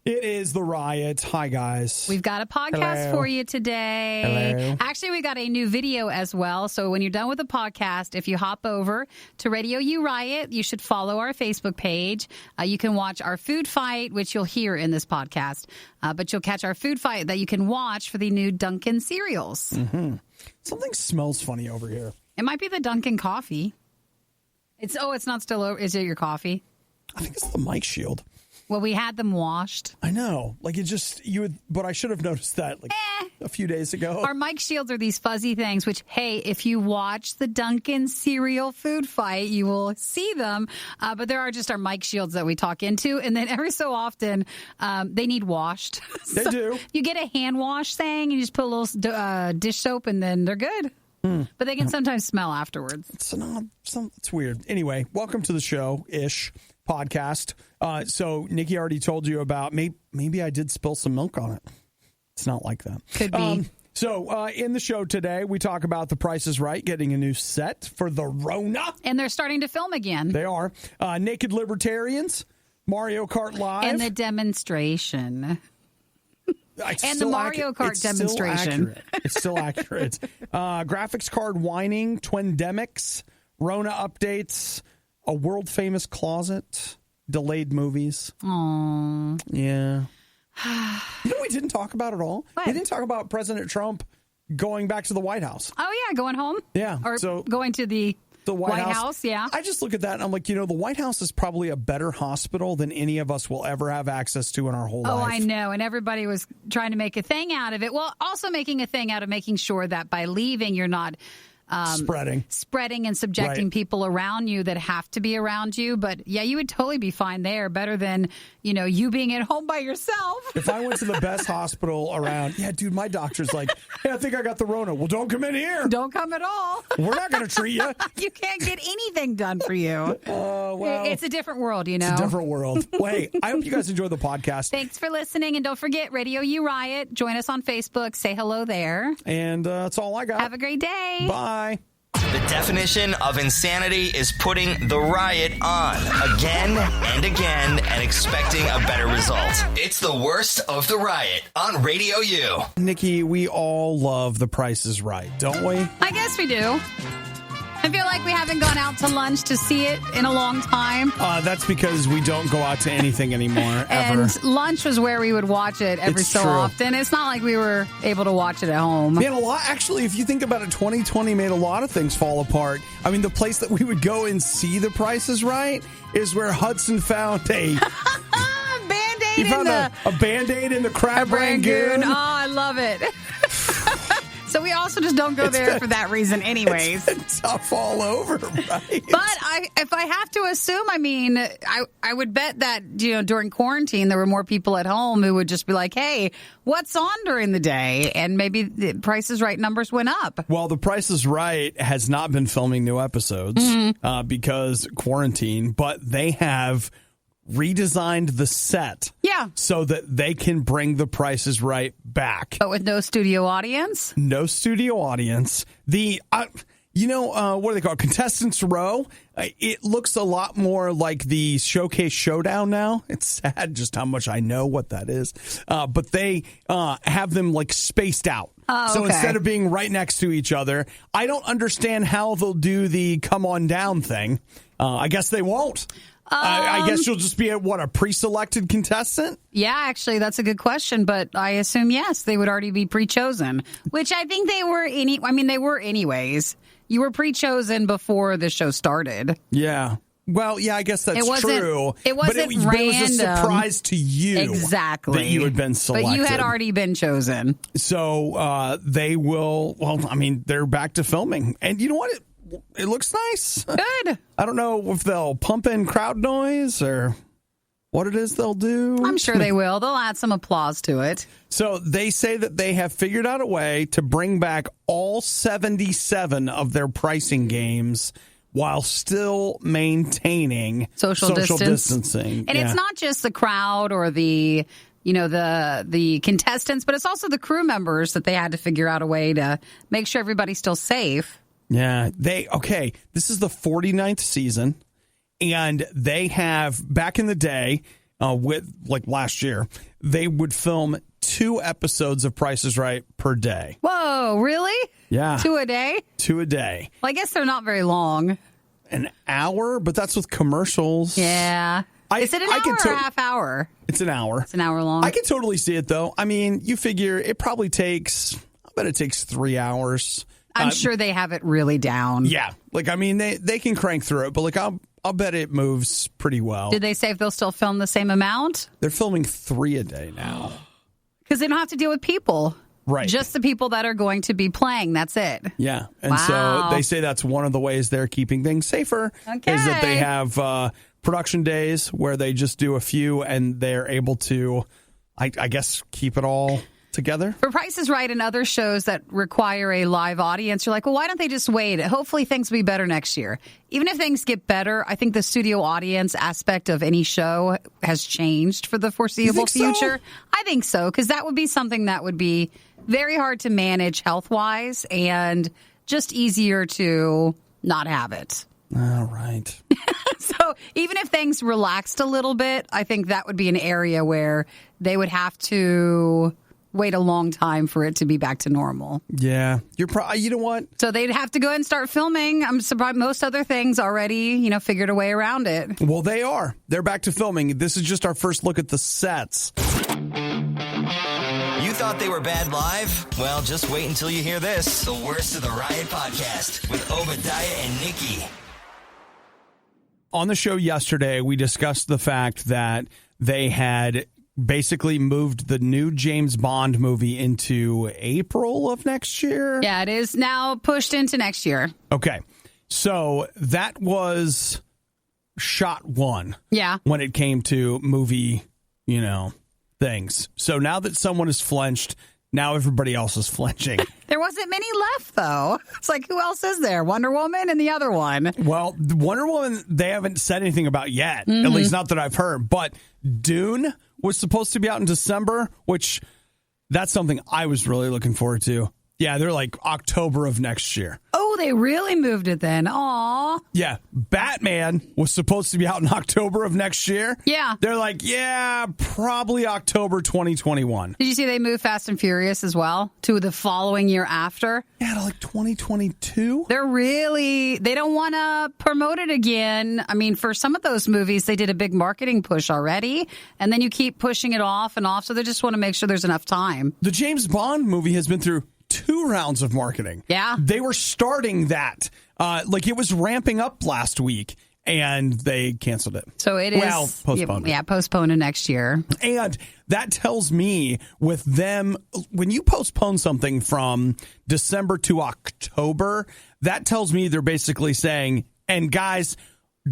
It is the Riot. Hi, guys. We've got a podcast for you today. Hello. Actually, we got a new video as well. So when you're done with the podcast, if you hop over to RadioU Riot, you should follow our Facebook page. You can watch our food fight, which you'll hear in this podcast. But you'll catch our food fight that you can watch for the new Dunkin cereals. Mm-hmm. Something smells funny over here. It might be the Dunkin coffee. It's not still over. Is it your coffee? I think it's the mic shield. Well, we had them washed. I know. Like, but I should have noticed that a few days ago. Our mic shields are these fuzzy things, which, hey, if you watch the Dunkin cereal food fight, you will see them. But there are just our mic shields that we talk into. And then every so often, they need washed. They do. You get a hand wash thing, and you just put a little dish soap, and then they're good. But they can sometimes smell afterwards. It's weird. Anyway, welcome to the show-ish podcast. So Nikki already told you about, maybe I did spill some milk on it. It's not like that. Could be. So in the show today, we talk about The Price is Right getting a new set for the Rona. And they're starting to film again. They are. Naked Libertarians, Mario Kart Live. And the demonstration. And the Mario Kart demonstration. It's still accurate. Graphics card whining, Twindemics, Rona updates, a world-famous closet, delayed movies. Aww. Yeah. You know what we didn't talk about at all? What? We didn't talk about President Trump going back to the White House. Oh, yeah, going home? Yeah. Or going to the White House, yeah. I just look at that and I'm like, the White House is probably a better hospital than any of us will ever have access to in our whole life. Oh, I know. And everybody was trying to make a thing out of it. Well, also making a thing out of making sure that by leaving, you're not spreading and subjecting people around you that have to be around you. But yeah, you would totally be fine there. Better than, you being at home by yourself. If I went to the best hospital around, dude, my doctor's like, hey, I think I got the Rona. Well, don't come in here. Don't come at all. We're not going to treat you. You can't get anything done for you. Well, it's a different world, It's a different world. Well, hey, I hope you guys enjoy the podcast. Thanks for listening. And don't forget, RadioU Riot. Join us on Facebook. Say hello there. And that's all I got. Have a great day. Bye. The definition of insanity is putting the riot on again and again and expecting a better result. It's the worst of the riot on Radio U. Nikki, we all love The Price is Right, don't we? I guess we do. I feel like we haven't gone out to lunch to see it in a long time. That's because we don't go out to anything anymore, ever. And lunch was where we would watch it every It's so true. often. It's not like we were able to watch it at home. Man, actually, if you think about it, 2020 made a lot of things fall apart. I mean, the place that we would go and see The Price is Right is where Hudson found a Band-Aid he found a Band-Aid in the crab rangoon. Oh, I love it. So we also just don't go there for that reason anyways. It's tough all over, right? But if I have to assume, I would bet that, during quarantine, there were more people at home who would just be like, hey, what's on during the day? And maybe the Price is Right numbers went up. Well, The Price is Right has not been filming new episodes because quarantine, but they have redesigned the set so that they can bring The Price is Right back. But with no studio audience? No studio audience. The, what do they call it? Contestants Row. It looks a lot more like the Showcase Showdown now. It's sad just how much I know what that is. But they have them spaced out. Oh, so okay. instead of being right next to each other, I don't understand how they'll do the come on down thing. I guess they won't. I guess you'll just be a pre-selected contestant? Yeah, actually, that's a good question. But I assume, yes, they would already be pre-chosen, which I think they were they were anyways. You were pre-chosen before the show started. Yeah. Well, yeah, I guess that's true. It wasn't random. But it was a surprise to you. Exactly. That you had been selected. But you had already been chosen. So they will, they're back to filming. And you know what? It looks nice. Good. I don't know if they'll pump in crowd noise or what it is they'll do. I'm sure they will. They'll add some applause to it. So they say that they have figured out a way to bring back all 77 of their pricing games while still maintaining social distancing. And it's not just the crowd or the contestants, but it's also the crew members that they had to figure out a way to make sure everybody's still safe. Yeah, this is the 49th season, and they have, back in the day, with like last year, they would film 2 episodes of Price is Right per day. Whoa, really? Yeah. 2 a day? 2 a day. Well, I guess they're not very long. An hour, but that's with commercials. Yeah. Is it an hour or a half hour? It's an hour. It's an hour long. I can totally see it, though. I mean, you figure it probably takes, I bet it takes 3 hours. I'm sure they have it really down. Yeah. Like, I mean, they can crank through it, but like, I'll bet it moves pretty well. Did they say if they'll still film the same amount? They're filming 3 a day now. Because they don't have to deal with people. Right. Just the people that are going to be playing. That's it. Yeah. And so they say that's one of the ways they're keeping things safer. Okay. Is that they have production days where they just do a few and they're able to, I guess, keep it all together. For Price is Right and other shows that require a live audience, you're like, well, why don't they just wait? Hopefully things will be better next year. Even if things get better, I think the studio audience aspect of any show has changed for the foreseeable future. So? I think so, because that would be something that would be very hard to manage health-wise and just easier to not have it. All right. So even if things relaxed a little bit, I think that would be an area where they would have to wait a long time for it to be back to normal. Yeah. You know what? So they'd have to go ahead and start filming. I'm surprised most other things already, figured a way around it. Well, they are. They're back to filming. This is just our first look at the sets. You thought they were bad live? Well, just wait until you hear this. The Worst of the Riot podcast with Obadiah and Nikki. On the show yesterday, we discussed the fact that they had basically moved the new James Bond movie into April of next year. Yeah, it is now pushed into next year. Okay. So that was shot 1. Yeah. When it came to movie, things. So now that someone is flinched, now everybody else is flinching. There wasn't many left, though. It's like, who else is there? Wonder Woman and the other one. Well, Wonder Woman, they haven't said anything about yet, at least not that I've heard. But Dune was supposed to be out in December, which that's something I was really looking forward to. Yeah, they're like October of next year. Oh, they really moved it then. Aw. Yeah, Batman was supposed to be out in October of next year. Yeah. They're like, yeah, probably October 2021. Did you see they moved Fast and Furious as well to the following year after? Yeah, to like 2022. They don't want to promote it again. I mean, for some of those movies, they did a big marketing push already, and then you keep pushing it off and off, so they just want to make sure there's enough time. The James Bond movie has been through 2 rounds of marketing. Yeah. They were starting that. It was ramping up last week, and they canceled it. So it is. Well, postponed it. Yeah, postponed to next year. And that tells me with them, when you postpone something from December to October, that tells me they're basically saying, and guys,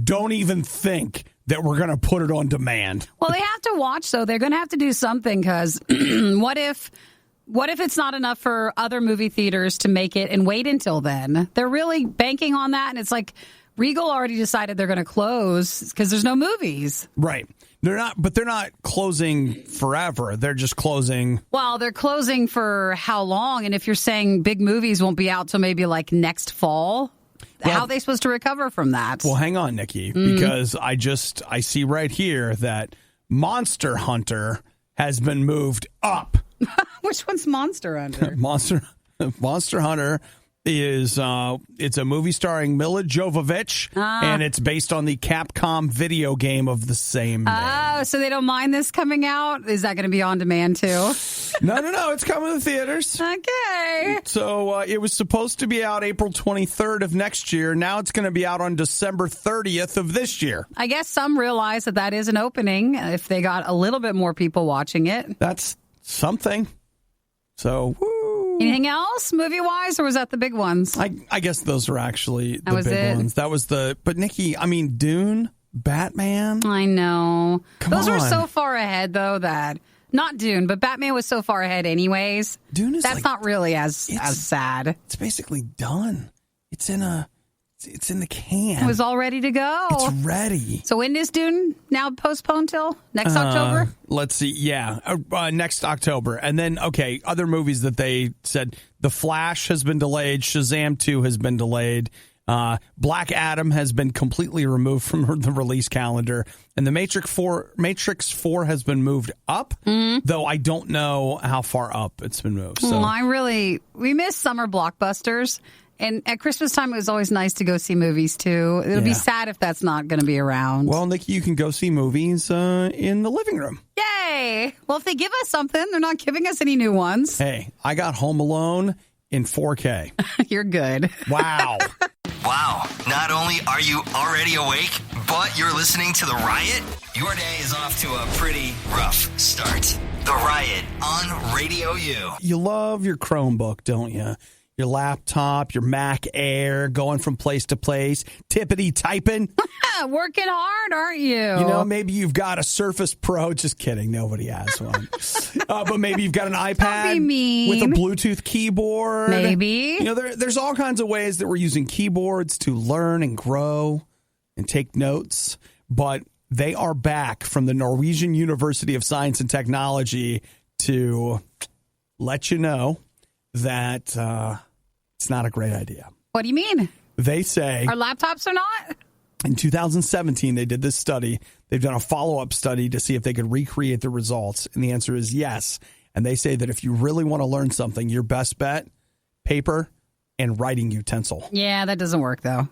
don't even think that we're going to put it on demand. Well, they have to watch, though. They're going to have to do something, because what if it's not enough for other movie theaters to make it and wait until then? They're really banking on that, and it's like Regal already decided they're going to close because there's no movies. Right. They're not closing forever. They're just closing. Well, they're closing for how long? And if you're saying big movies won't be out till maybe like next fall, how are they supposed to recover from that? Well, hang on, Nikki, because I see right here that Monster Hunter has been moved up. Which one's Monster Hunter? Monster Hunter is it's a movie starring Mila Jovovich, and it's based on the Capcom video game of the same name. Oh, so they don't mind this coming out? Is that going to be on demand too? No, it's coming to theaters. Okay. So it was supposed to be out April 23rd of next year. Now it's going to be out on December 30th of this year. I guess some realize that is an opening if they got a little bit more people watching it. That's something. So, woo. Anything else movie-wise, or was that the big ones? I guess those are actually the big ones. That was but Nikki, I mean, Dune, Batman. I know. Those were on. so far ahead, though, that, not Dune, but Batman was so far ahead anyways. Dune is That's not really as sad. It's basically done. It's in the can. It was all ready to go. It's ready. So when is Dune now postponed till? Next October? Let's see. Yeah, next October. And then, other movies that they said, The Flash has been delayed. Shazam 2 has been delayed. Black Adam has been completely removed from the release calendar, and the Matrix 4 has been moved up, though I don't know how far up it's been moved. So. We miss summer blockbusters. And at Christmas time, it was always nice to go see movies, too. It'll be sad if that's not going to be around. Well, Nikki, you can go see movies in the living room. Yay! Well, if they give us something, they're not giving us any new ones. Hey, I got Home Alone in 4K. You're good. Wow. Wow. Not only are you already awake, but you're listening to The Riot? Your day is off to a pretty rough start. The Riot on Radio U. You love your Chromebook, don't you? Your laptop, your Mac Air, going from place to place, tippity typing. Working hard, aren't you? You know, maybe you've got a Surface Pro. Just kidding. Nobody has one. But maybe you've got an iPad with a Bluetooth keyboard. Maybe. You know, there's all kinds of ways that we're using keyboards to learn and grow and take notes. But they are back from the Norwegian University of Science and Technology to let you know that it's not a great idea. What do you mean? They say... Our laptops are not? In 2017, they did this study. They've done a follow-up study to see if they could recreate the results. And the answer is yes. And they say that if you really want to learn something, your best bet, paper and writing utensil. Yeah, that doesn't work, though.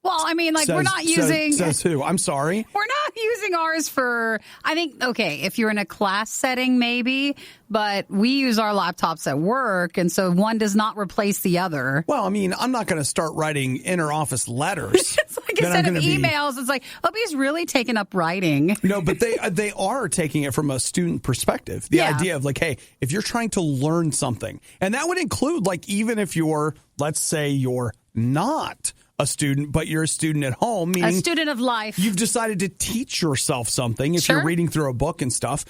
Well, I mean, we're not using... Says who? I'm sorry? We're not using ours for... I think, okay, if you're in a class setting, maybe, but we use our laptops at work, and so one does not replace the other. Well, I mean, I'm not going to start writing inter-office letters. It's like instead of emails, it's like, he's really taking up writing. No, but they are taking it from a student perspective. The idea of hey, if you're trying to learn something, and that would include even if you're, let's say you're not a student, but you're a student at home, meaning a student of life. You've decided to teach yourself something. If you're reading through a book and stuff,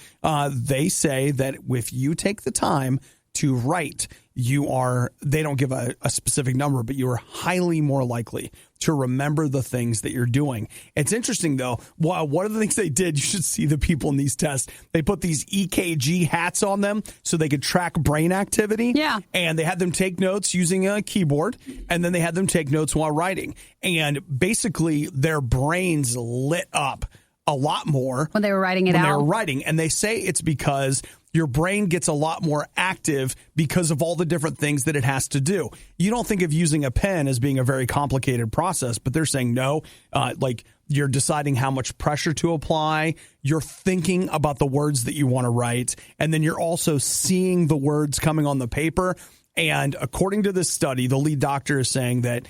they say that if you take the time to write, they don't give a specific number, but you are highly more likely to remember the things that you're doing. It's interesting, though. One of the things they did, you should see the people in these tests. They put these EKG hats on them so they could track brain activity. Yeah. And they had them take notes using a keyboard, and then they had them take notes while writing. And basically, their brains lit up a lot more when they were writing it out. They were writing, and they say it's because your brain gets a lot more active because of all the different things that it has to do. You don't think of using a pen as being a very complicated process, but they're saying no, you're deciding how much pressure to apply. You're thinking about the words that you want to write, and then you're also seeing the words coming on the paper. And according to this study, the lead doctor is saying that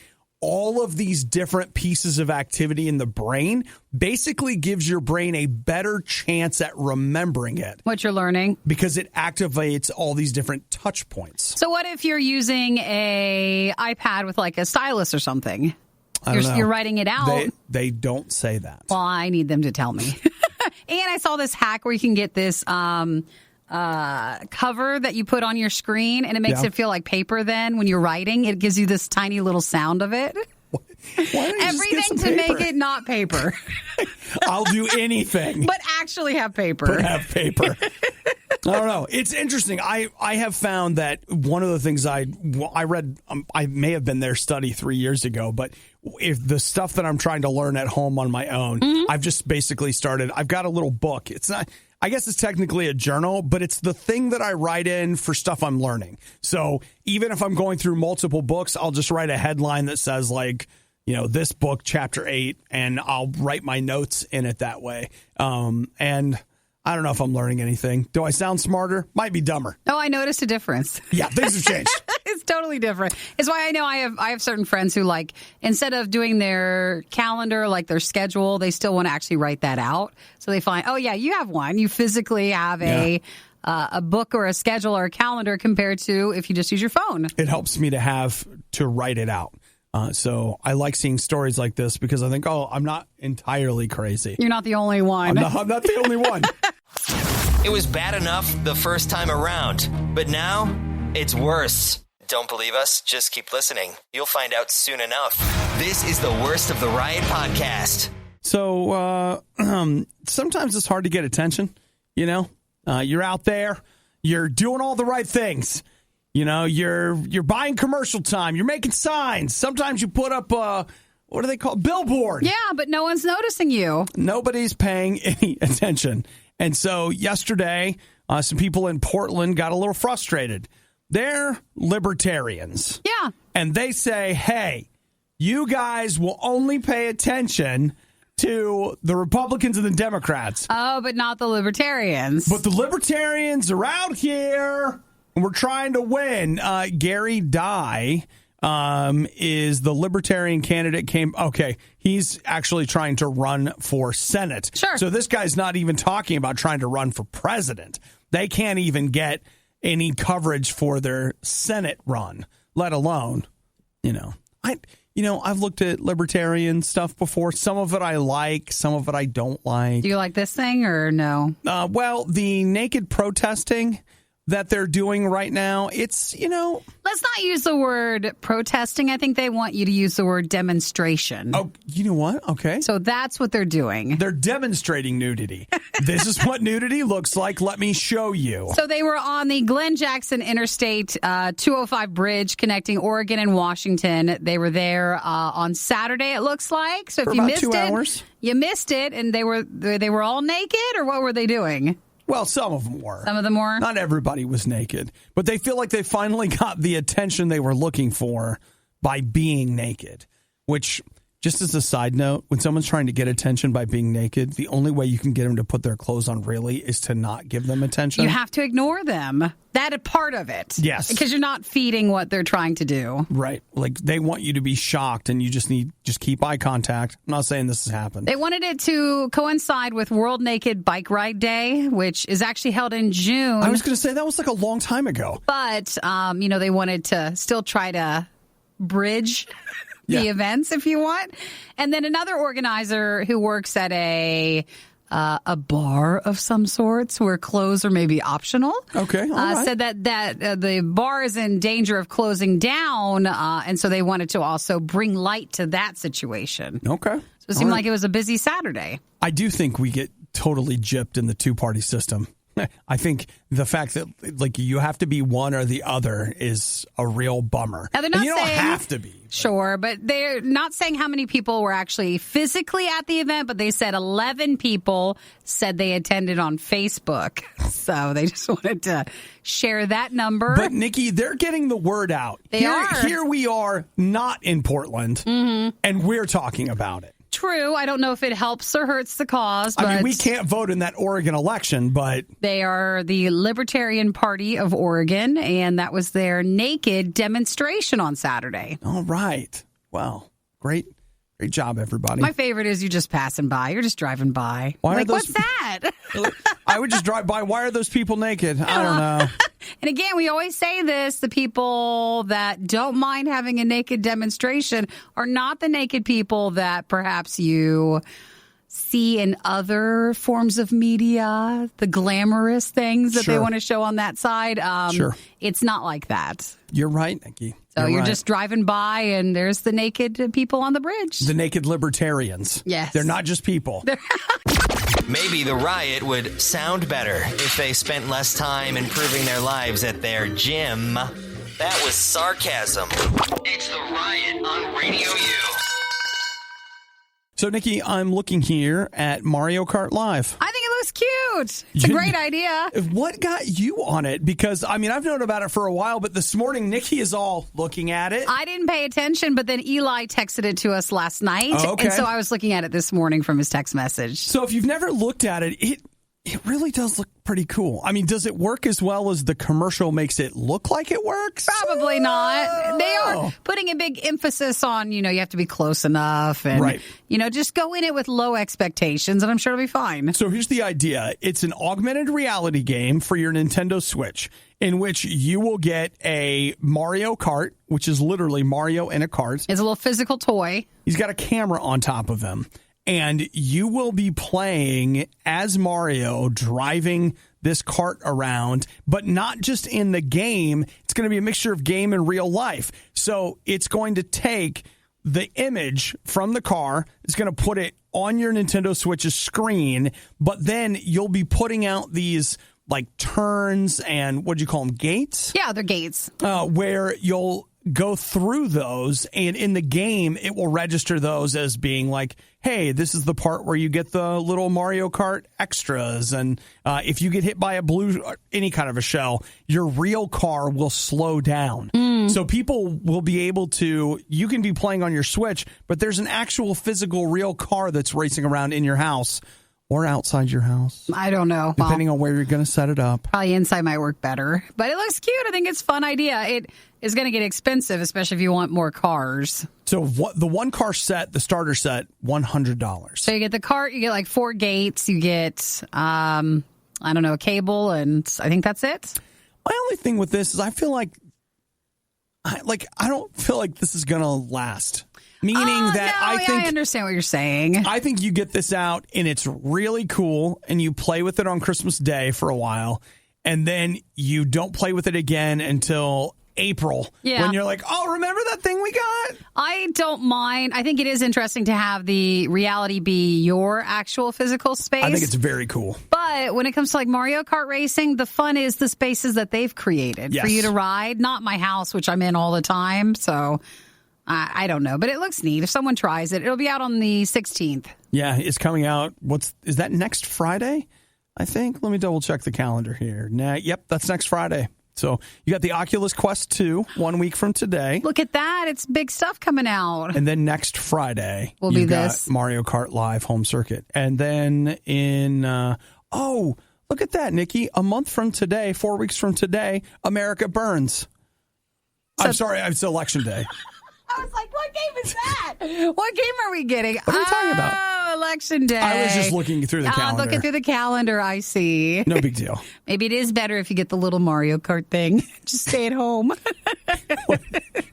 all of these different pieces of activity in the brain basically gives your brain a better chance at remembering it. What you're learning. Because it activates all these different touch points. So what if you're using a iPad with a stylus or something? You're writing it out. They don't say that. Well, I need them to tell me. And I saw this hack where you can get this cover that you put on your screen, and it makes it feel like paper. Then when you're writing, it gives you this tiny little sound of it. Everything to make it not paper. I'll do anything. But actually have paper. I don't know. It's interesting. I have found that one of the things I read, I may have been their study 3 years ago, but if the stuff that I'm trying to learn at home on my own, I've just basically started, I've got a little book. It's not, I guess it's technically a journal, but it's the thing that I write in for stuff I'm learning. So even if I'm going through multiple books, I'll just write a headline that says this book, chapter 8, and I'll write my notes in it that way. And I don't know if I'm learning anything. Do I sound smarter? Might be dumber. Oh, I noticed a difference. Yeah, things have changed. It's totally different. It's why I know I have certain friends who instead of doing their calendar, their schedule, they still want to actually write that out. So they find, oh yeah, you have one. You physically have a book or a schedule or a calendar compared to if you just use your phone. It helps me to write it out. So I like seeing stories like this because I think, I'm not entirely crazy. You're not the only one. I'm not the only one. It was bad enough the first time around, but now it's worse. Don't believe us? Just keep listening. You'll find out soon enough. This is the Worst of the Riot podcast. So sometimes it's hard to get attention. You're out there. You're doing all the right things. You're buying commercial time. You're making signs. Sometimes you put up what do they call billboard? Yeah, but no one's noticing you. Nobody's paying any attention. And so yesterday, some people in Portland got a little frustrated. They're libertarians. Yeah. And they say, hey, you guys will only pay attention to the Republicans and the Democrats. Oh, but not the libertarians. But the libertarians are out here, and we're trying to win. Gary Dye is the libertarian candidate. He's actually trying to run for Senate. Sure. So this guy's not even talking about trying to run for president. They can't even get any coverage for their Senate run, let alone, I've looked at libertarian stuff before. Some of it I like, some of it I don't like. Do you like this thing or no? Well, the naked protesting that they're doing right now, it's, Let's not use the word protesting. I think they want you to use the word demonstration. Oh, you know what? Okay. So that's what they're doing. They're demonstrating nudity. This is what nudity looks like. Let me show you. So they were on the Glenn Jackson Interstate 205 bridge connecting Oregon and Washington. They were there on Saturday, it looks like. So if you missed 2 hours. You missed it, and they were all naked, or what were they doing? Well, some of them were. Some of them were? Not everybody was naked. But they feel like they finally got the attention they were looking for by being naked. Which, just as a side note, when someone's trying to get attention by being naked, the only way you can get them to put their clothes on really is to not give them attention. You have to ignore them. That is part of it. Yes. Because you're not feeding what they're trying to do. Right. Like, they want you to be shocked, and you just keep eye contact. I'm not saying this has happened. They wanted it to coincide with World Naked Bike Ride Day, which is actually held in June. I was going to say, that was like a long time ago. But, they wanted to still try to bridge the events, if you want. And then another organizer who works at a bar of some sorts where clothes are maybe optional. Okay, all right. Said that the bar is in danger of closing down, and so they wanted to also bring light to that situation. Okay. So it seemed like it was a busy Saturday. I do think we get totally gypped in the two-party system. I think the fact that you have to be one or the other is a real bummer. Now, they're not you saying, don't have to be. Sure, but they're not saying how many people were actually physically at the event, but they said 11 people said they attended on Facebook. So they just wanted to share that number. But, Nikki, they're getting the word out. They are. Here we are, not in Portland, and we're talking about it. True. I don't know if it helps or hurts the cause. But I mean, we can't vote in that Oregon election, but they are the Libertarian Party of Oregon, and that was their naked demonstration on Saturday. All right. Well, great job, everybody. My favorite is you just passing by. You're just driving by. What's that? I would just drive by. Why are those people naked? I don't know. And again, we always say this, the people that don't mind having a naked demonstration are not the naked people that perhaps you see in other forms of media, the glamorous things that they want to show on that side. Sure. It's not like that. You're right, Nikki. So you're just driving by and there's the naked people on the bridge. The naked libertarians. Yes. They're not just people. Maybe the riot would sound better if they spent less time improving their lives at their gym. That was sarcasm. It's the riot on Radio U. So, Nikki, I'm looking here at Mario Kart Live. I think it looks cute. It's a great idea. What got you on it? Because, I mean, I've known about it for a while, but this morning, Nikki is all looking at it. I didn't pay attention, but then Eli texted it to us last night. Oh, okay. And so I was looking at it this morning from his text message. So if you've never looked at it, it really does look pretty cool. I mean, does it work as well as the commercial makes it look like it works? Probably not. They are putting a big emphasis on, you have to be close enough and, just go in it with low expectations and I'm sure it'll be fine. So here's the idea. It's an augmented reality game for your Nintendo Switch in which you will get a Mario Kart, which is literally Mario in a kart. It's a little physical toy. He's got a camera on top of him. And you will be playing as Mario, driving this kart around, but not just in the game. It's going to be a mixture of game and real life. So it's going to take the image from the car, it's going to put it on your Nintendo Switch's screen, but then you'll be putting out these like turns and what do you call them? Gates? Yeah, they're gates. Where you'll go through those, and in the game, it will register those as being like, hey, this is the part where you get the little Mario Kart extras. And if you get hit by a blue, any kind of a shell, your real car will slow down. So people will be able to, you can be playing on your Switch, but there's an actual physical real car that's racing around in your house or outside your house. I don't know. Depending on where you're going to set it up. Probably inside might work better. But it looks cute. I think it's a fun idea. It is going to get expensive, especially if you want more cars. So the one car set, the starter set, $100. So you get the cart, you get like 4 gates, you get, I don't know, a cable, and I think that's it. My only thing with this is I feel like, I don't feel like this is going to last. Meaning that I understand what you're saying. I think you get this out and it's really cool and you play with it on Christmas Day for a while and then you don't play with it again until April when you're like, oh, remember that thing we got? I don't mind. I think it is interesting to have the reality be your actual physical space. I think it's very cool. But when it comes to like Mario Kart racing, the fun is the spaces that they've created for you to ride. Not my house, which I'm in all the time. So I don't know, but it looks neat. If someone tries it, it'll be out on the 16th. Yeah, it's coming out. Is that next Friday? I think. Let me double check the calendar here. Yep, that's next Friday. So you got the Oculus Quest 2 1 week from today. Look at that. It's big stuff coming out. And then next Friday, you've got Mario Kart Live Home Circuit. And then look at that, Nikki. A month from today, 4 weeks from today, America Burns. I'm sorry, it's Election Day. I was like, what game is that? What game are we getting? What are you talking about? Oh, Election Day. I was just looking through the calendar. Looking through the calendar, I see. No big deal. Maybe it is better if you get the little Mario Kart thing. Just stay at home.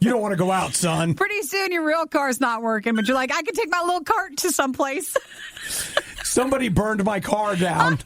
You don't want to go out, son. Pretty soon your real car's not working, but you're like, I can take my little cart to someplace. Somebody burned my car down,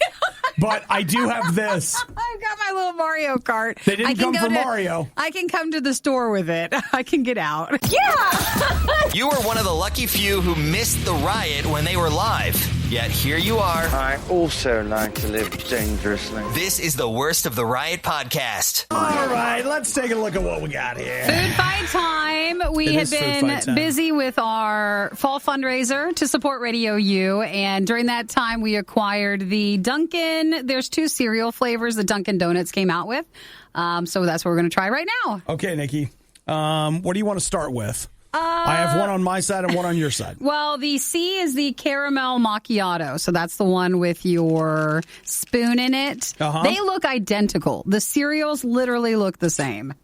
but I do have this. I've got my little Mario Kart. They didn't come for Mario. I can come to the store with it. I can get out. Yeah! You were one of the lucky few who missed the riot when they were live. Yet here you are. I also like to live dangerously. This is the Worst of the Riot podcast. All right, let's take a look at what we got here. Food fight time. We have been busy with our fall fundraiser to support RadioU, and during that time we acquired the Dunkin. There's 2 cereal flavors that Dunkin' Donuts came out with, so that's what we're going to try right now. Okay, Nikki. What do you want to start with? I have one on my side and one on your side. Well, the C is the caramel macchiato. So that's the one with your spoon in it. They look identical. The cereals literally look the same.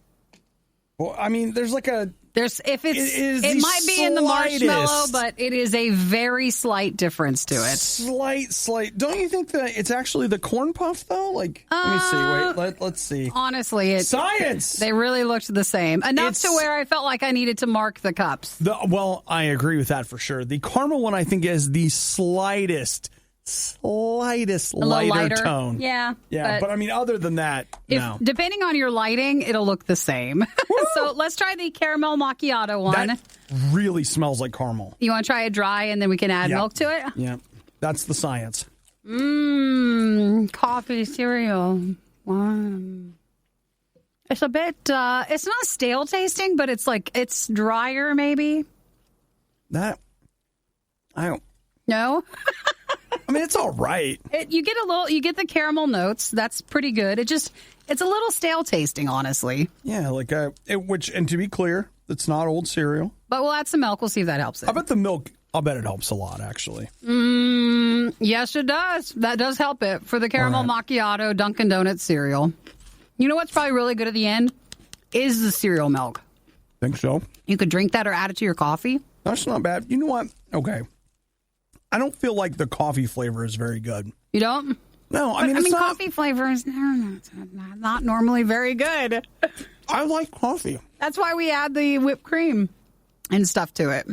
Well, I mean, there's like a... It might be in the marshmallow, but it is a very slight difference to it. Slight. Don't you think that it's actually the corn puff, though? Like, let me see. Wait, let's see. Honestly, science! They really looked the same. Enough to where I felt like I needed to mark the cups. Well, I agree with that for sure. The caramel one, I think, is the slightest lighter tone. Yeah. But I mean, other than that, no. Depending on your lighting, it'll look the same. So let's try the caramel macchiato one. That really smells like caramel. You want to try it dry and then we can add milk to it? Yeah. That's the science. Coffee cereal. It's a bit, it's not stale tasting, but it's drier maybe. I don't. No? I mean, it's all right. You get the caramel notes. That's pretty good. It's a little stale tasting, honestly. Yeah, and to be clear, it's not old cereal. But we'll add some milk. We'll see if that helps it. I bet it helps a lot, actually. Yes, it does. That does help it for the caramel macchiato Dunkin' Donuts cereal. You know what's probably really good at the end? Is the cereal milk. Think so? You could drink that or add it to your coffee. That's not bad. You know what? Okay. I don't feel like the coffee flavor is very good. You don't? No, I mean, coffee flavor is not normally very good. I like coffee. That's why we add the whipped cream and stuff to it.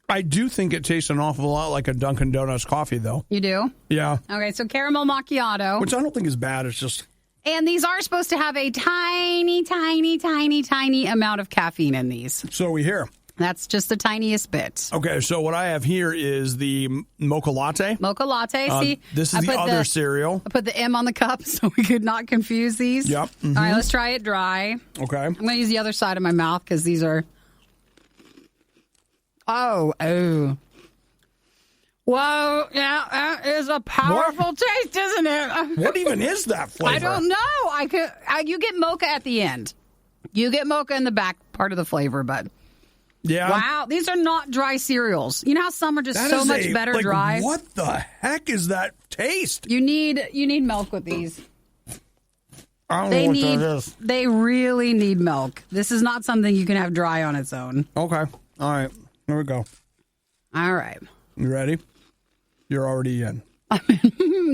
I do think it tastes an awful lot like a Dunkin' Donuts coffee, though. You do? Yeah. Okay, so caramel macchiato. Which I don't think is bad. It's just... And these are supposed to have a tiny, tiny, tiny, tiny amount of caffeine in these. So we hear. That's just the tiniest bit. Okay, so what I have here is the mocha latte. Mocha latte. See, this is the other cereal. I put the M on the cup so we could not confuse these. Yep. Mm-hmm. All right, let's try it dry. Okay. I'm going to use the other side of my mouth because these are... Oh. Whoa, yeah, that is a powerful taste, isn't it? What even is that flavor? I don't know. You get mocha at the end. You get mocha in the back part of the flavor, but... Yeah. Wow, these are not dry cereals. You know how some are just so much better dry? What the heck is that taste? You need milk with these. I don't know what that is. They really need milk. This is not something you can have dry on its own. Okay. All right. Here we go. All right. You ready? You're already in.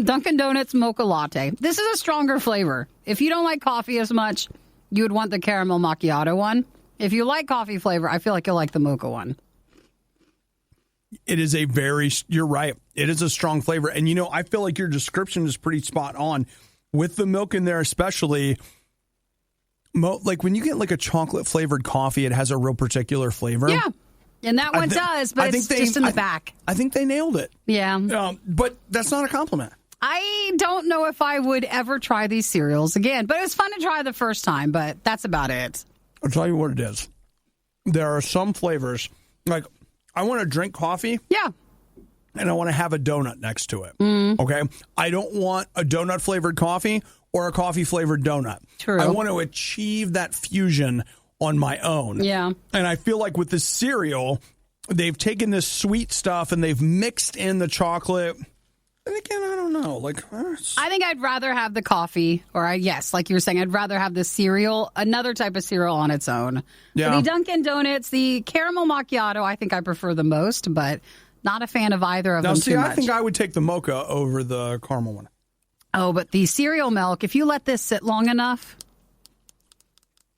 Dunkin' Donuts mocha latte. This is a stronger flavor. If you don't like coffee as much, you would want the caramel macchiato one. If you like coffee flavor, I feel like you'll like the mocha one. It is you're right. It is a strong flavor. And, I feel like your description is pretty spot on. With the milk in there especially, like when you get like a chocolate flavored coffee, it has a real particular flavor. Yeah, and that one does, but it's just in the back. I think they nailed it. Yeah. But that's not a compliment. I don't know if I would ever try these cereals again, but it was fun to try the first time, but that's about it. I'll tell you what it is. There are some flavors, like I want to drink coffee. Yeah. And I want to have a donut next to it. Mm. Okay? I don't want a donut-flavored coffee or a coffee-flavored donut. True. I want to achieve that fusion on my own. Yeah. And I feel like with this cereal, they've taken this sweet stuff and they've mixed in the chocolate. And again, I don't know. I think I'd rather have the coffee, like you were saying, I'd rather have the cereal, another type of cereal on its own. Yeah. The Dunkin' Donuts, the caramel macchiato, I think I prefer the most, but not a fan of either of them too much. I think I would take the mocha over the caramel one. Oh, but the cereal milk, if you let this sit long enough,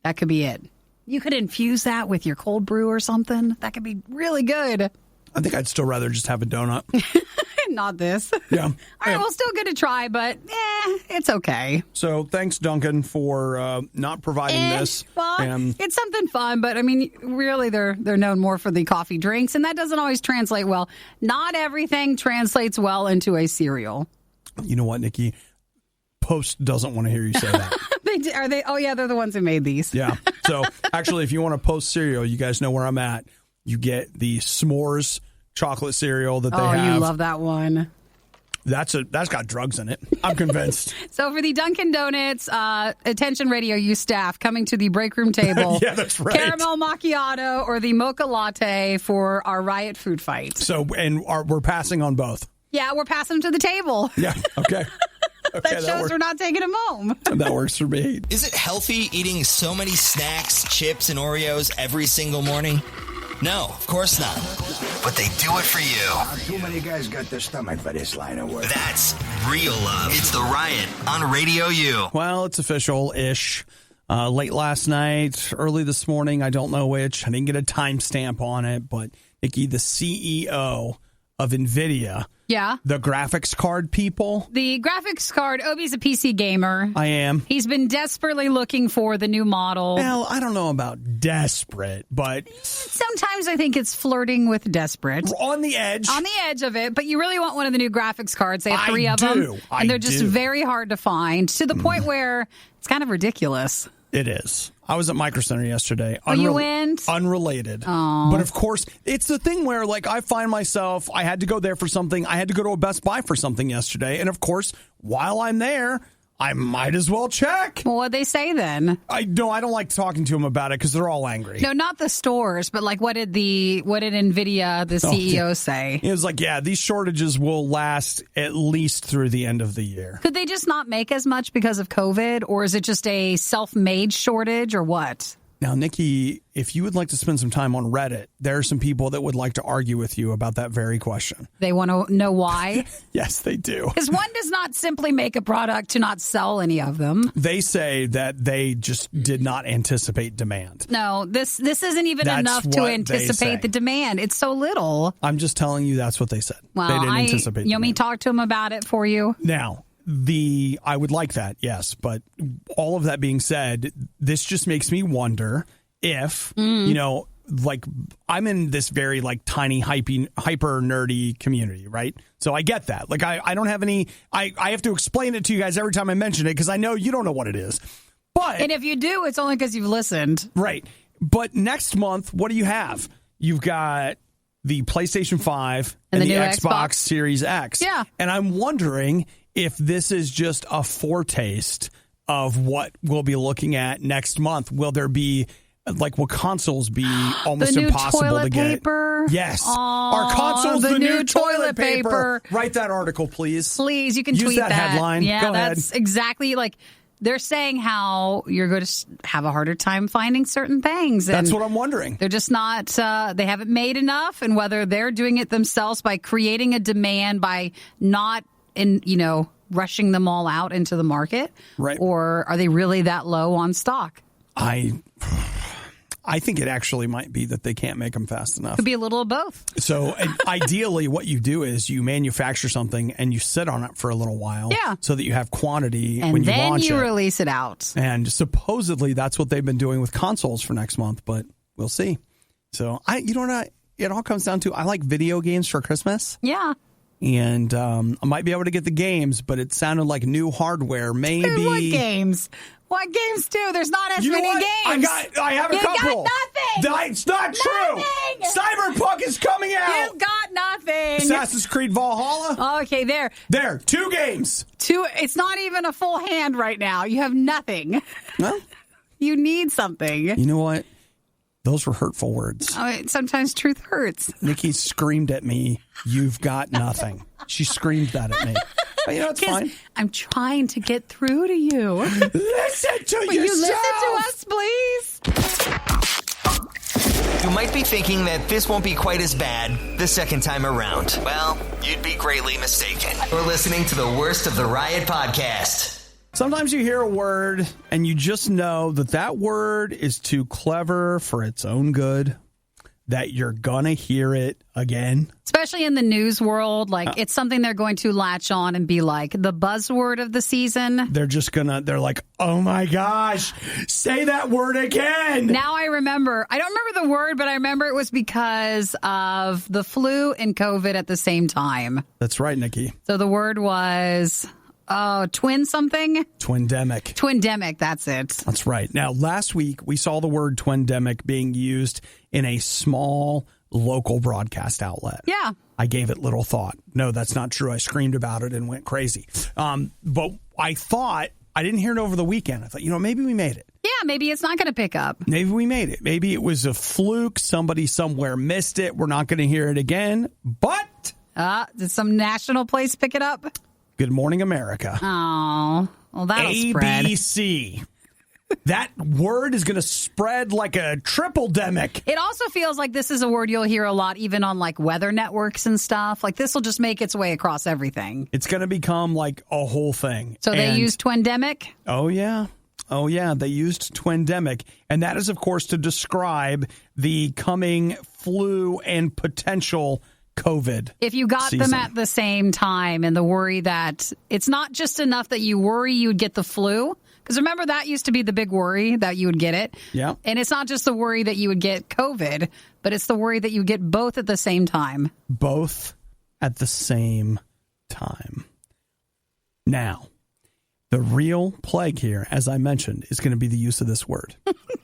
that could be it. You could infuse that with your cold brew or something. That could be really good. I think I'd still rather just have a donut. Not this. Yeah. All right, well, still good to try, but it's okay. So thanks, Dunkin', for not providing this. Well, it's something fun, but I mean, really, they're known more for the coffee drinks, and that doesn't always translate well. Not everything translates well into a cereal. You know what, Nikki? Post doesn't want to hear you say that. Are they? Oh, yeah, they're the ones who made these. Yeah. So actually, if you want to post cereal, you guys know where I'm at. You get the s'mores chocolate cereal that they have. Oh, you love that one. That's got drugs in it. I'm convinced. So for the Dunkin' Donuts, attention RadioU staff coming to the break room table. Yeah, that's right. Caramel macchiato or the mocha latte for our RIOT Food Fight. So, we're passing on both. Yeah, we're passing them to the table. Yeah, okay. That shows we're not taking them home. That works for me. Is it healthy eating so many snacks, chips, and Oreos every single morning? No, of course not. But they do it for you. Too many guys got the stomach for this line of work. That's real love. It's The Riot on RadioU. Well, it's official-ish. Late last night, early this morning, I don't know which. I didn't get a timestamp on it, but Nikki, the CEO of Nvidia, yeah, the graphics card people. The graphics card, Obi's a PC gamer. I am. He's been desperately looking for the new model. Well, I don't know about desperate, but sometimes I think it's flirting with desperate. On the edge. On the edge of it, but you really want one of the new graphics cards. They have 3 of them. And they're just very hard to find, to the point where it's kind of ridiculous. It is. I was at Micro Center yesterday. You went? Unrelated. Aww. But of course, it's the thing where I find myself, I had to go there for something. I had to go to a Best Buy for something yesterday. And of course, while I'm there, I might as well check. Well, what'd they say then? I don't like talking to them about it because they're all angry. No, not the stores, but what did Nvidia, the CEO, say? It was these shortages will last at least through the end of the year. Could they just not make as much because of COVID, or is it just a self-made shortage, or what? Now, Nikki, if you would like to spend some time on Reddit, there are some people that would like to argue with you about that very question. They want to know why? Yes, they do. Because one does not simply make a product to not sell any of them. They say that they just did not anticipate demand. No, this isn't even enough to anticipate the demand. It's so little. I'm just telling you that's what they said. Well, they didn't anticipate you want me to talk to them about it for you? Now, I would like that, yes. But all of that being said, this just makes me wonder if, I'm in this very like tiny hyper nerdy community, right? So I get that. Like I don't have any. I have to explain it to you guys every time I mention it because I know you don't know what it is. And if you do, it's only because you've listened. Right. But next month, what do you have? You've got the PlayStation 5 and the Xbox Series X. Yeah. And I'm wondering if this is just a foretaste of what we'll be looking at next month. Will there be, will consoles be almost impossible to get? The new toilet paper? Yes. Aww, Are consoles the new toilet paper? Write that article, please. Please, you can Use tweet that. Headline. Yeah, Go that's ahead. exactly they're saying how you're going to have a harder time finding certain things. And that's what I'm wondering. They're just not, they haven't made enough, and whether they're doing it themselves by creating a demand by not, rushing them all out into the market. Right. Or are they really that low on stock? I think it actually might be that they can't make them fast enough. Could be a little of both. So ideally what you do is you manufacture something and you sit on it for a little while so that you have quantity when you launch it. And then you release it out. And supposedly that's what they've been doing with consoles for next month, but we'll see. So it all comes down to I like video games for Christmas. Yeah. And I might be able to get the games, but it sounded like new hardware. Maybe. What games? What games do? There's not as many games. I have a couple. You got nothing. It's not true. Cyberpunk is coming out. You've got nothing. Assassin's Creed Valhalla. Okay, there. 2 games. 2. It's not even a full hand right now. You have nothing. Well, you need something. You know what? Those were hurtful words. Sometimes truth hurts. Nikki screamed at me, "You've got nothing." She screamed that at me. But it's fine. I'm trying to get through to you. Listen to yourself. Will you listen to us, please? You might be thinking that this won't be quite as bad the second time around. Well, you'd be greatly mistaken. You're listening to the worst of the Riot podcast. Sometimes you hear a word and you just know that word is too clever for its own good, that you're going to hear it again. Especially in the news world, it's something they're going to latch on and be like the buzzword of the season. They're like, oh my gosh, say that word again. Now I remember. I don't remember the word, but I remember it was because of the flu and COVID at the same time. That's right, Nikki. So the word was... Twindemic. Twindemic, that's it. That's right. Now, last week, we saw the word Twindemic being used in a small local broadcast outlet. Yeah. I gave it little thought. No, that's not true. I screamed about it and went crazy. But I thought, I didn't hear it over the weekend. I thought, maybe we made it. Yeah, maybe it's not going to pick up. Maybe we made it. Maybe it was a fluke. Somebody somewhere missed it. We're not going to hear it again. But... did some national place pick it up? Good Morning America. Oh, well, that'll spread. ABC. That word is going to spread like a triple-demic. It also feels like this is a word you'll hear a lot, even on weather networks and stuff. This will just make its way across everything. It's going to become like a whole thing. So they used Twindemic? Oh, yeah. They used Twindemic. And that is, of course, to describe the coming flu and potential COVID. If you got them at the same time and the worry that it's not just enough that you worry you would get the flu, because remember that used to be the big worry that you would get it. Yeah. And it's not just the worry that you would get COVID, but it's the worry that you get both at the same time. Both at the same time. Now, the real plague here, as I mentioned, is going to be the use of this word.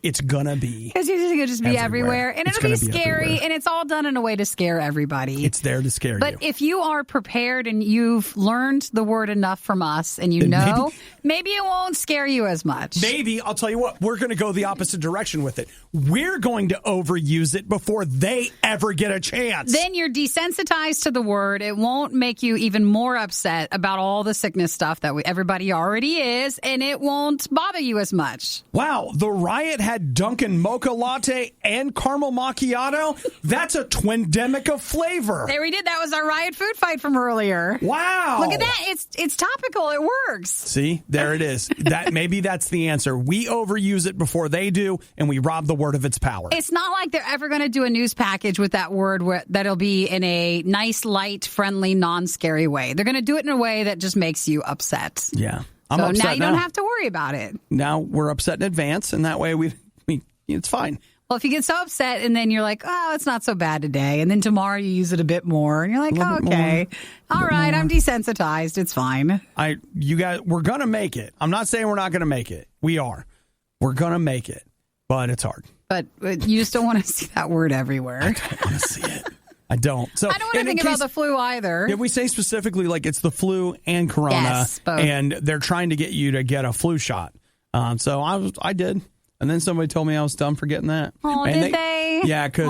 It's going to be because it's going to just be everywhere. And it'll be scary. Everywhere. And it's all done in a way to scare everybody. It's there to scare you. But if you are prepared and you've learned the word enough from us and maybe it won't scare you as much. Maybe, I'll tell you what, we're going to go the opposite direction with it. We're going to overuse it before they ever get a chance. Then you're desensitized to the word. It won't make you even more upset about all the sickness stuff that everybody already is, and it won't bother you as much. Wow, the riot had Dunkin mocha latte and caramel macchiato. That's a Twindemic of flavor. There we did. That was our RIOT Food Fight from earlier. Wow. Look at that. It's topical. It works. See, there it is. Maybe that's the answer. We overuse it before they do, and we rob the word of its power. It's not like they're ever going to do a news package with that word that'll be in a nice, light, friendly, non-scary way. They're going to do it in a way that just makes you upset. Yeah. So now you don't have to worry about it. Now we're upset in advance, and that way it's fine. Well, if you get so upset and then you're like, oh, it's not so bad today. And then tomorrow you use it a bit more and you're like, oh, okay. All right, I'm desensitized. It's fine. You guys, we're going to make it. I'm not saying we're not going to make it. We are. We're going to make it. But it's hard. But you just don't want to see that word everywhere. I don't want to see it. I don't. So I don't want to think about the flu either. If we say specifically like it's the flu and corona, yes, both. And they're trying to get you to get a flu shot. So I did. And then somebody told me I was dumb for getting that. Oh, and did they? Yeah, because,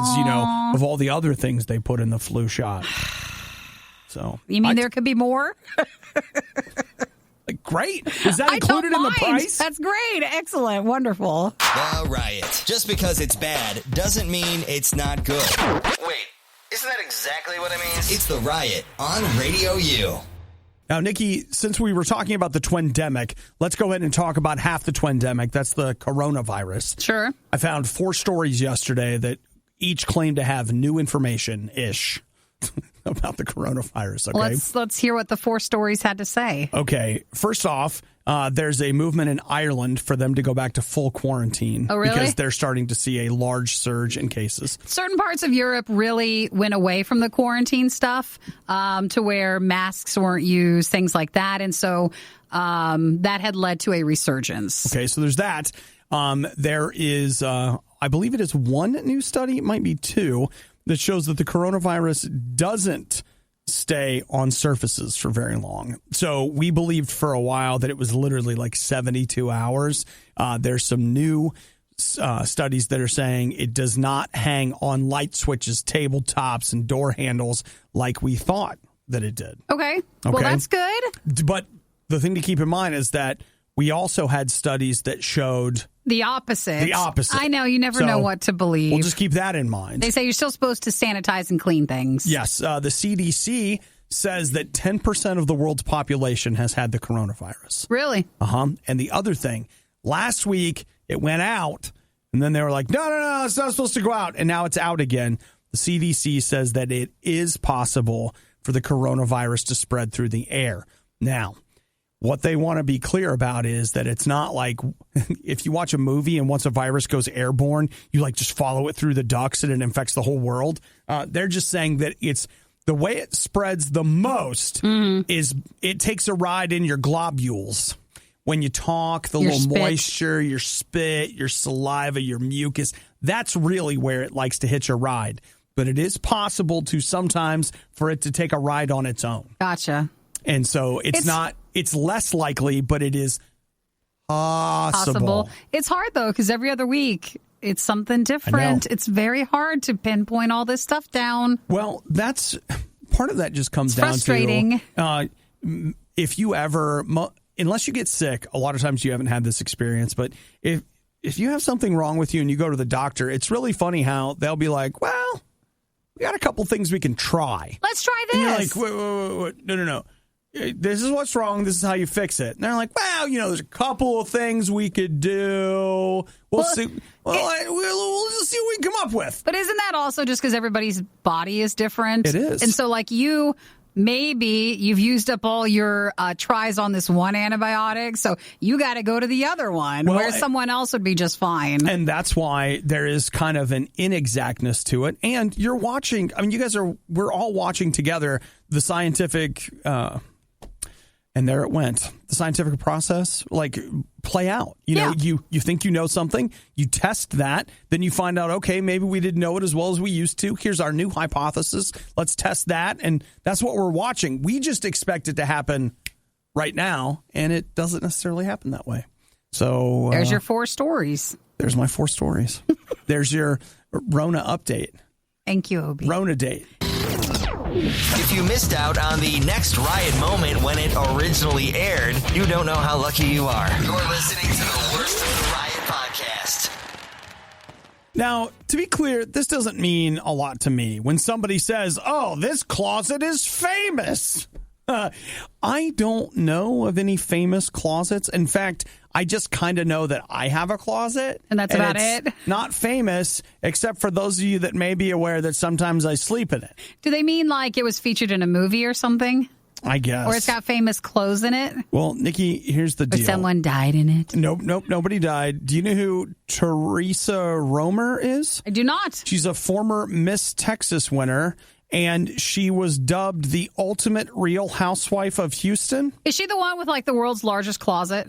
of all the other things they put in the flu shot. So you mean there could be more? Great. Is that included in the price? That's great. Excellent. Wonderful. The Riot. Just because it's bad doesn't mean it's not good. Wait, isn't that exactly what it means? It's The Riot on Radio U. Now, Nikki, since we were talking about the Twindemic, let's go ahead and talk about half the Twindemic. That's the coronavirus. Sure. I found 4 stories yesterday that each claim to have new information-ish about the coronavirus. Okay, let's hear what the 4 stories had to say. Okay, first off, there's a movement in Ireland for them to go back to full quarantine. Oh, really? Because they're starting to see a large surge in cases. Certain parts of Europe really went away from the quarantine stuff to where masks weren't used, things like that. And so that had led to a resurgence. Okay, so there's that. There is, I believe it is 1 new study, it might be 2, that shows that the coronavirus doesn't stay on surfaces for very long. So we believed for a while that it was literally like 72 hours. There's some new studies that are saying it does not hang on light switches, tabletops, and door handles like we thought that it did. Okay. Well, that's good. But the thing to keep in mind is that we also had studies that showed the opposite. The opposite. I know. You never know what to believe. We'll just keep that in mind. They say you're still supposed to sanitize and clean things. Yes. The CDC says that 10% of the world's population has had the coronavirus. Really? And the other thing, last week it went out, and then they were like, no, it's not supposed to go out. And now it's out again. The CDC says that it is possible for the coronavirus to spread through the air. Now, what they want to be clear about is that it's not like if you watch a movie and once a virus goes airborne, you like just follow it through the ducts and it infects the whole world. They're just saying that it's the way it spreads the most is it takes a ride in your globules. When you talk, the little moisture, your spit, your saliva, your mucus, that's really where it likes to hitch a ride. But it is possible to sometimes for it to take a ride on its own. Gotcha. And so it's less likely, but it is possible. It's hard, though, because every other week it's something different. It's very hard to pinpoint all this stuff down. Well, that's part of that just comes down frustrating. To if you ever, unless you get sick, a lot of times you haven't had this experience, but if you have something wrong with you and you go to the doctor, it's really funny how they'll be like, well, we got a couple things we can try. Let's try this. And you're like, wait. No. This is what's wrong. This is how you fix it. And they're like, well, there's a couple of things we could do. We'll see. We'll just see what we can come up with. But isn't that also just because everybody's body is different? It is. And so like maybe you've used up all your tries on this one antibiotic, so you got to go to the other one, where someone else would be just fine. And that's why there is kind of an inexactness to it. And you're watching, we're all watching together the scientific and there it went. The scientific process, play out. You think you know something, you test that, then you find out, okay, maybe we didn't know it as well as we used to. Here's our new hypothesis. Let's test that. And that's what we're watching. We just expect it to happen right now, and it doesn't necessarily happen that way. So there's your 4 stories. There's my 4 stories. There's your Rona update. Thank you, Obi. Rona date. If you missed out on the next Riot moment when it originally aired, you don't know how lucky you are. You're listening to the Worst of the Riot podcast. Now, to be clear, this doesn't mean a lot to me. When somebody says, oh, this closet is famous. I don't know of any famous closets. In fact, I just kind of know that I have a closet. And that's about it? Not famous, except for those of you that may be aware that sometimes I sleep in it. Do they mean like it was featured in a movie or something? I guess. Or it's got famous clothes in it. Well, Nikki, here's the Or deal. someone died in it. Nope, nobody died. Do you know who Teresa Romer is? I do not. She's a former Miss Texas winner, and she was dubbed the ultimate Real Housewife of Houston. Is she the one with like the world's largest closet?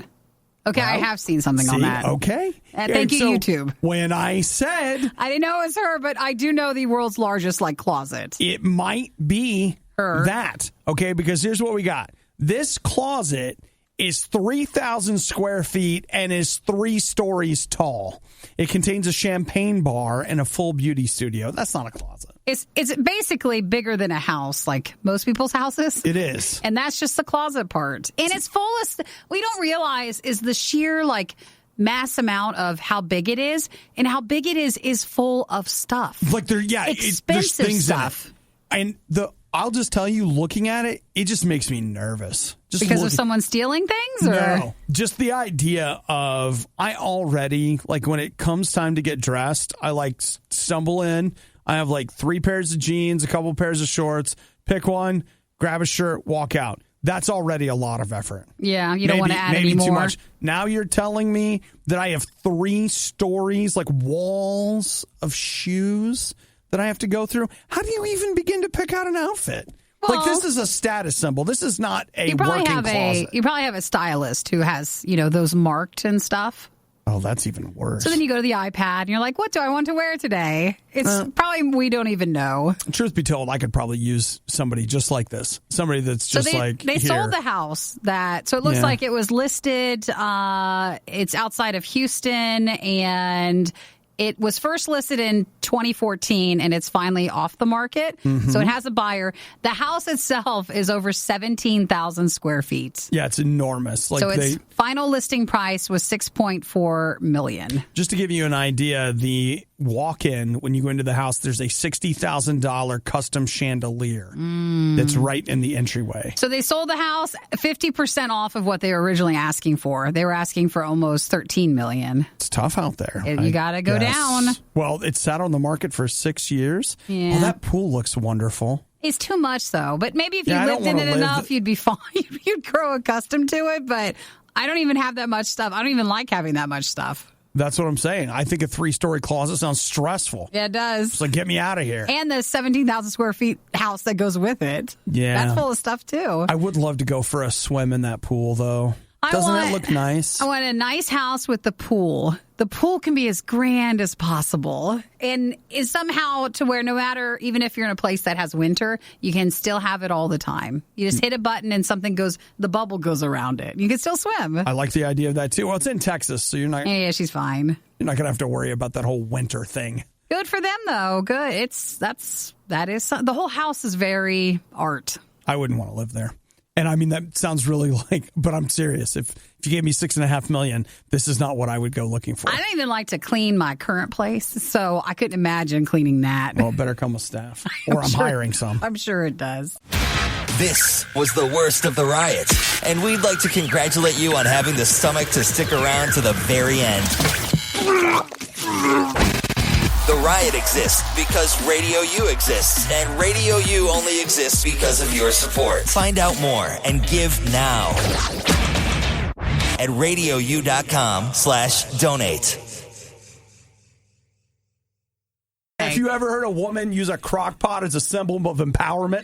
Okay, Well, I have seen something on that. Okay. Thank you, YouTube. When I said I didn't know it was her, but I do know the world's largest like closet. it might be Her. that, okay, because here's what we got. This closet is 3,000 square feet and is 3 stories tall. It contains a champagne bar and a full beauty studio. That's not a closet. It's basically bigger than a house, like most people's houses. It is. And that's just the closet part. And it's full of we don't realize is the sheer like mass amount of how big it is, and how big it is full of stuff. Like there's expensive things stuff. in it. And I'll just tell you, looking at it, it just makes me nervous. Just because of someone stealing things? Or? No, just the idea of I already, like when it comes time to get dressed, I like stumble in. I have like 3 pairs of jeans, a couple pairs of shorts, pick one, grab a shirt, walk out. That's already a lot of effort. Yeah, you don't want to add any more. Too much. Now you're telling me that I have 3 stories, like walls of shoes that I have to go through. How do you even begin to pick out an outfit? Well, like this is a status symbol. This is not a working closet. You probably have a stylist who has, those marked and stuff. Oh, that's even worse. So then you go to the iPad and you're like, what do I want to wear today? It's probably we don't even know. Truth be told, I could probably use somebody just like this. Somebody that's just they sold the house so it looks like it was listed. It's outside of Houston, and it was first listed in 2014, and it's finally off the market. Mm-hmm. So it has a buyer. The house itself is over 17,000 square feet. Yeah, it's enormous. So its final listing price was $6.4 million. Just to give you an idea, the walk-in, when you go into the house, there's a $60,000 custom chandelier that's right in the entryway. So they sold the house 50% off of what they were originally asking for. They were asking for almost $13 million. It's tough out there. You got to go down. Well, it sat on the market for 6 years. Yeah. Oh, that pool looks wonderful. It's too much, though. But maybe if you lived in it enough, you'd be fine. You'd grow accustomed to it. But I don't even have that much stuff. I don't even like having that much stuff. That's what I'm saying. I think a 3-story closet sounds stressful. Yeah, it does. It's like, get me out of here. And the 17,000 square feet house that goes with it. Yeah. That's full of stuff, too. I would love to go for a swim in that pool, though. Doesn't that look nice? I want a nice house with the pool. The pool can be as grand as possible, and is somehow to where no matter, even if you're in a place that has winter, you can still have it all the time. You just hit a button and the bubble goes around it. You can still swim. I like the idea of that too. Well, it's in Texas, so you're not. Yeah, she's fine. You're not going to have to worry about that whole winter thing. Good for them, though. Good. The whole house is very art. I wouldn't want to live there. And I mean, that sounds really but I'm serious. If you gave me $6.5 million, this is not what I would go looking for. I don't even like to clean my current place, so I couldn't imagine cleaning that. Well, it better come with staff, or I'm hiring some. I'm sure it does. This was the worst of the riot, and we'd like to congratulate you on having the stomach to stick around to the very end. The riot exists because Radio U exists, and Radio U only exists because of your support. Find out more and give now at RadioU.com/donate. Have you ever heard a woman use a crock pot as a symbol of empowerment?